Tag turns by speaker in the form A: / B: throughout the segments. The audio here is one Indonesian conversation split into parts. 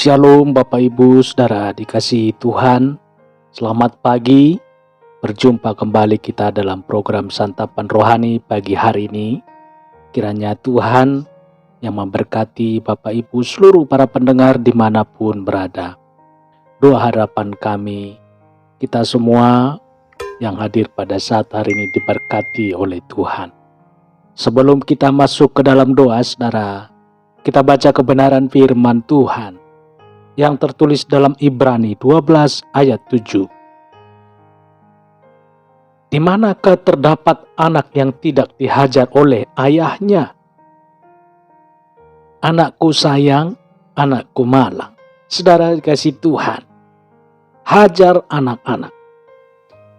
A: Shalom Bapak Ibu Saudara dikasihi Tuhan. Selamat pagi. Berjumpa kembali kita dalam program Santapan Rohani pagi hari ini. Kiranya Tuhan yang memberkati Bapak Ibu seluruh para pendengar dimanapun berada. Doa harapan kami, kita semua yang hadir pada saat hari ini diberkati oleh Tuhan. Sebelum kita masuk ke dalam doa, saudara, kita baca kebenaran firman Tuhan yang tertulis dalam Ibrani 12 ayat 7. Di manakah terdapat anak yang tidak dihajar oleh ayahnya? Anakku sayang, anakku malang. Saudara dikasih Tuhan, hajar anak-anak.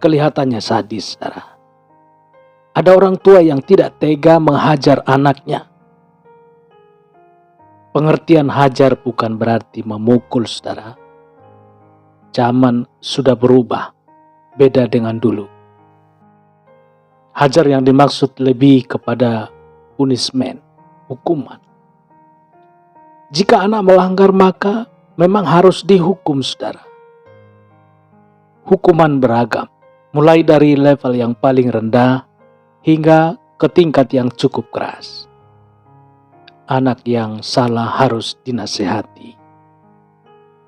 A: Kelihatannya sadis, saudara. Ada orang tua yang tidak tega menghajar anaknya. Pengertian hajar bukan berarti memukul, saudara. Zaman sudah berubah, beda dengan dulu. Hajar yang dimaksud lebih kepada punishment, hukuman. Jika anak melanggar maka memang harus dihukum, saudara. Hukuman beragam, mulai dari level yang paling rendah hingga ke tingkat yang cukup keras. Anak yang salah harus dinasehati.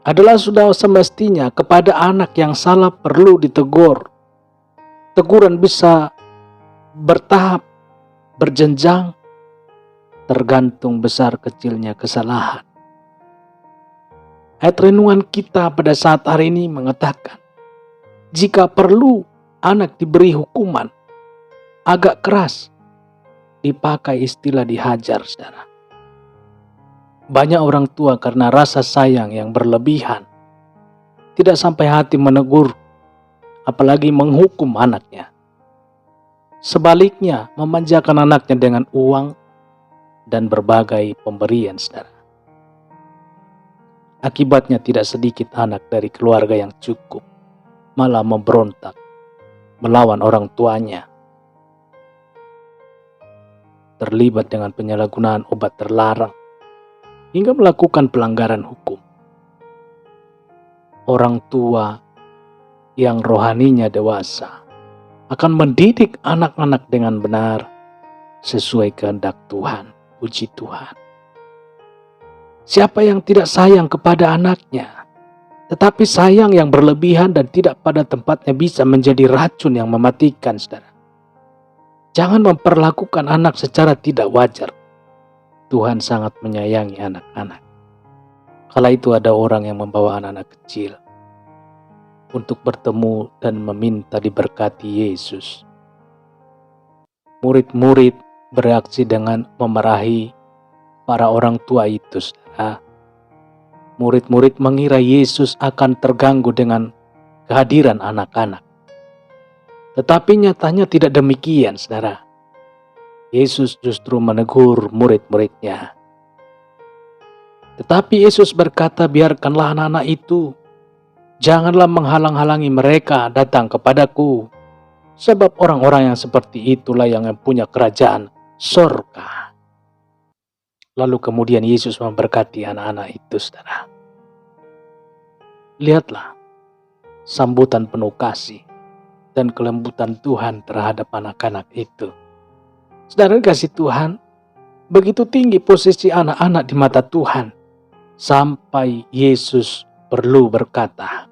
A: Adalah sudah semestinya kepada anak yang salah perlu ditegur. Teguran bisa bertahap, berjenjang, tergantung besar kecilnya kesalahan. Ayat renungan kita pada saat hari ini mengatakan, jika perlu anak diberi hukuman agak keras, dipakai istilah dihajar, saudara. Banyak orang tua karena rasa sayang yang berlebihan tidak sampai hati menegur, apalagi menghukum anaknya. Sebaliknya memanjakan anaknya dengan uang dan berbagai pemberian, saudara. Akibatnya tidak sedikit anak dari keluarga yang cukup malah memberontak melawan orang tuanya. Terlibat dengan penyalahgunaan obat terlarang hingga melakukan pelanggaran hukum. Orang tua yang rohaninya dewasa akan mendidik anak-anak dengan benar sesuai kehendak Tuhan. Puji Tuhan. Siapa yang tidak sayang kepada anaknya, tetapi sayang yang berlebihan dan tidak pada tempatnya bisa menjadi racun yang mematikan, saudara. Jangan memperlakukan anak secara tidak wajar. Tuhan sangat menyayangi anak-anak. Kala itu ada orang yang membawa anak-anak kecil untuk bertemu dan meminta diberkati Yesus. Murid-murid bereaksi dengan memarahi para orang tua itu, saudara. Murid-murid mengira Yesus akan terganggu dengan kehadiran anak-anak. Tetapi nyatanya tidak demikian, saudara. Yesus justru menegur murid-muridnya. Tetapi Yesus berkata, biarkanlah anak-anak itu. Janganlah menghalang-halangi mereka datang kepadaku. Sebab orang-orang yang seperti itulah yang punya kerajaan surga. Lalu kemudian Yesus memberkati anak-anak itu, saudara. Lihatlah sambutan penuh kasih dan kelembutan Tuhan terhadap anak-anak itu. Saudara kasih Tuhan, begitu tinggi posisi anak-anak di mata Tuhan, sampai Yesus perlu berkata,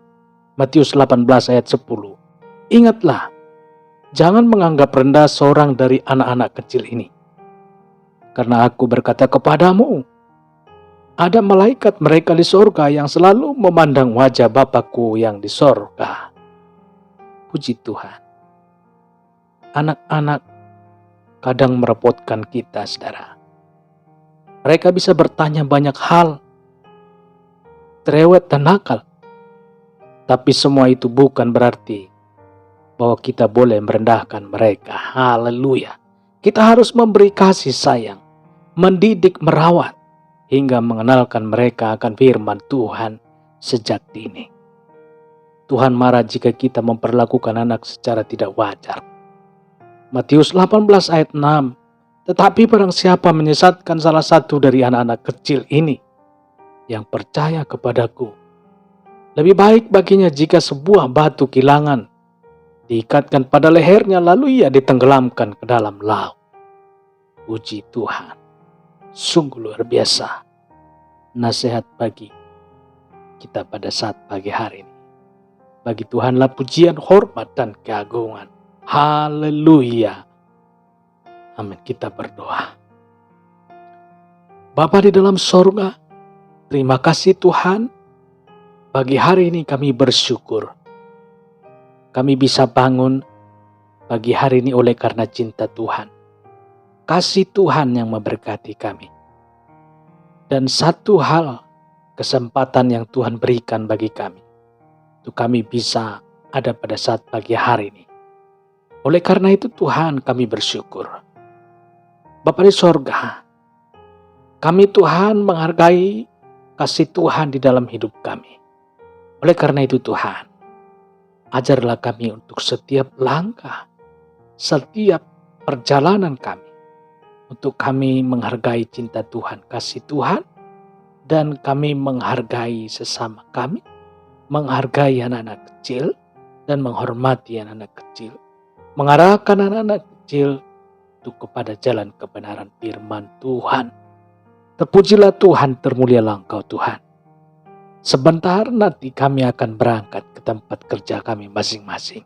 A: Matius 18 ayat 10, ingatlah, jangan menganggap rendah seorang dari anak-anak kecil ini. Karena aku berkata kepadamu, ada malaikat mereka di sorga yang selalu memandang wajah Bapakku yang di sorga. Puji Tuhan. Anak-anak kadang merepotkan kita, saudara. Mereka bisa bertanya banyak hal, cerewet dan nakal. Tapi semua itu bukan berarti bahwa kita boleh merendahkan mereka. Haleluya. Kita harus memberi kasih sayang, mendidik, merawat, hingga mengenalkan mereka akan firman Tuhan sejak dini. Tuhan marah jika kita memperlakukan anak secara tidak wajar. Matius 18 ayat 6, tetapi barang siapa menyesatkan salah satu dari anak-anak kecil ini, yang percaya kepadaku. Lebih baik baginya jika sebuah batu kilangan diikatkan pada lehernya lalu ia ditenggelamkan ke dalam laut. Puji Tuhan, sungguh luar biasa nasihat bagi kita pada saat pagi hari ini. Bagi Tuhanlah pujian, hormat, dan keagungan. Haleluya. Amin. Kita berdoa. Bapa di dalam sorga, terima kasih Tuhan. Pagi hari ini kami bersyukur. Kami bisa bangun pagi hari ini oleh karena cinta Tuhan. Kasih Tuhan yang memberkati kami. Dan satu hal, kesempatan yang Tuhan berikan bagi kami, untuk kami bisa ada pada saat pagi hari ini. Oleh karena itu Tuhan kami bersyukur. Bapa di sorga, kami Tuhan menghargai kasih Tuhan di dalam hidup kami. Oleh karena itu Tuhan, ajarlah kami untuk setiap langkah, setiap perjalanan kami, untuk kami menghargai cinta Tuhan, kasih Tuhan, dan kami menghargai sesama kami, menghargai anak-anak kecil, dan menghormati anak-anak kecil, mengarahkan anak-anak kecil untuk kepada jalan kebenaran firman Tuhan. Terpujilah Tuhan, termulialah Engkau Tuhan. Sebentar nanti kami akan berangkat ke tempat kerja kami masing-masing.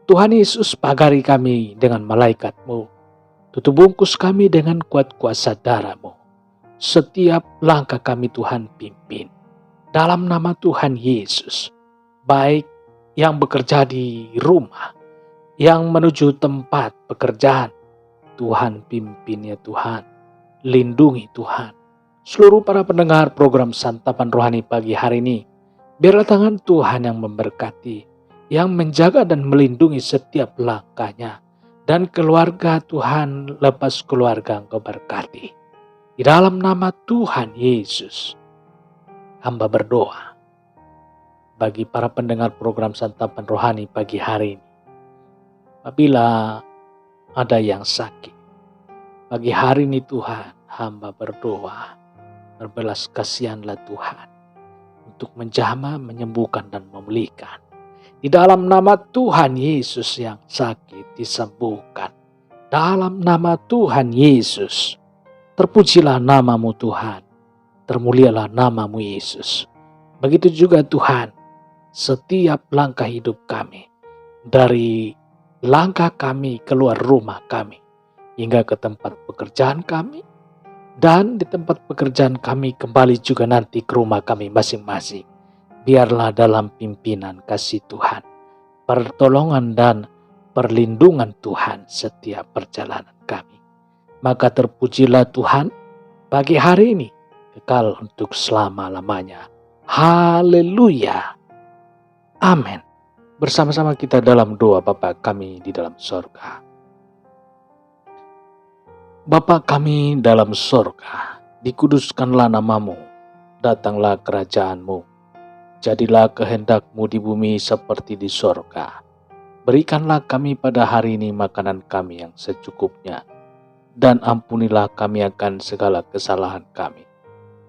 A: Tuhan Yesus, pagari kami dengan malaikat-Mu. Tutup bungkus kami dengan kuat kuasa darah-Mu. Setiap langkah kami Tuhan pimpin. Dalam nama Tuhan Yesus. Baik yang bekerja di rumah, yang menuju tempat pekerjaan. Tuhan pimpin ya Tuhan. Lindungi Tuhan. Seluruh para pendengar program Santapan Rohani pagi hari ini, biarlah tangan Tuhan yang memberkati, yang menjaga dan melindungi setiap langkahnya. Dan keluarga Tuhan, lepas keluarga Engkau berkati. Di dalam nama Tuhan Yesus, hamba berdoa bagi para pendengar program Santapan Rohani pagi hari ini. Apabila ada yang sakit, pagi hari ini Tuhan, hamba berdoa, berbelas kasihanlah Tuhan untuk menjamah, menyembuhkan, dan memulihkan. Di dalam nama Tuhan Yesus yang sakit disembuhkan. Dalam nama Tuhan Yesus, terpujilah namamu Tuhan, termulialah namamu Yesus. Begitu juga Tuhan, setiap langkah hidup kami, dari langkah kami keluar rumah kami, hingga ke tempat pekerjaan kami, dan di tempat pekerjaan kami kembali juga nanti ke rumah kami masing-masing. Biarlah dalam pimpinan kasih Tuhan, pertolongan dan perlindungan Tuhan setiap perjalanan kami. Maka terpujilah Tuhan pagi hari ini, kekal untuk selama-lamanya. Haleluya. Amin. Bersama-sama kita dalam doa Bapa kami di dalam sorga. Bapa kami dalam sorga, dikuduskanlah namamu, datanglah kerajaanmu, jadilah kehendak-Mu di bumi seperti di sorga. Berikanlah kami pada hari ini makanan kami yang secukupnya, dan ampunilah kami akan segala kesalahan kami,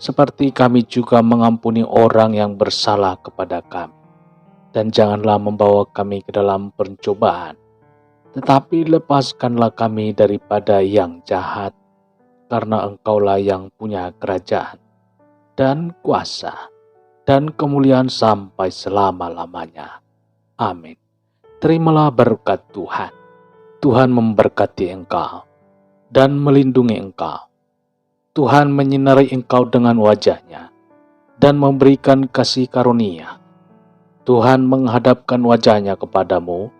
A: seperti kami juga mengampuni orang yang bersalah kepada kami. Dan janganlah membawa kami ke dalam pencobaan, tetapi lepaskanlah kami daripada yang jahat, karena Engkaulah yang punya kerajaan, dan kuasa, dan kemuliaan sampai selama-lamanya. Amin. Terimalah berkat Tuhan. Tuhan memberkati engkau, dan melindungi engkau. Tuhan menyinari engkau dengan wajah-Nya, dan memberikan kasih karunia. Tuhan menghadapkan wajah-Nya kepadamu,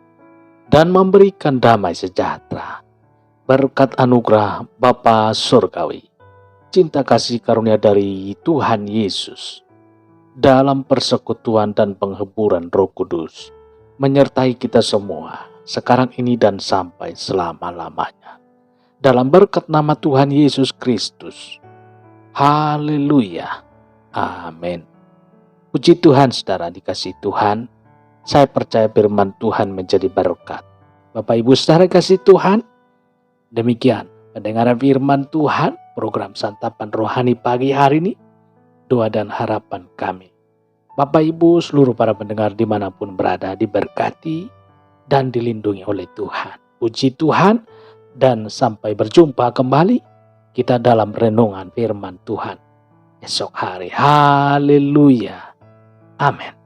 A: dan memberikan damai sejahtera. Berkat anugerah Bapa Surgawi, cinta kasih karunia dari Tuhan Yesus, dalam persekutuan dan penghiburan Roh Kudus, menyertai kita semua, sekarang ini dan sampai selama-lamanya. Dalam berkat nama Tuhan Yesus Kristus. Haleluya. Amin. Puji Tuhan saudara dikasih Tuhan. Saya percaya firman Tuhan menjadi berkat. Bapak Ibu saudara kasih Tuhan. Demikian pendengaran firman Tuhan program Santapan Rohani pagi hari ini. doa dan harapan kami. Bapak Ibu seluruh para pendengar dimanapun berada diberkati dan dilindungi oleh Tuhan. Puji Tuhan dan sampai berjumpa kembali kita dalam renungan firman Tuhan esok hari. Haleluya. Amin.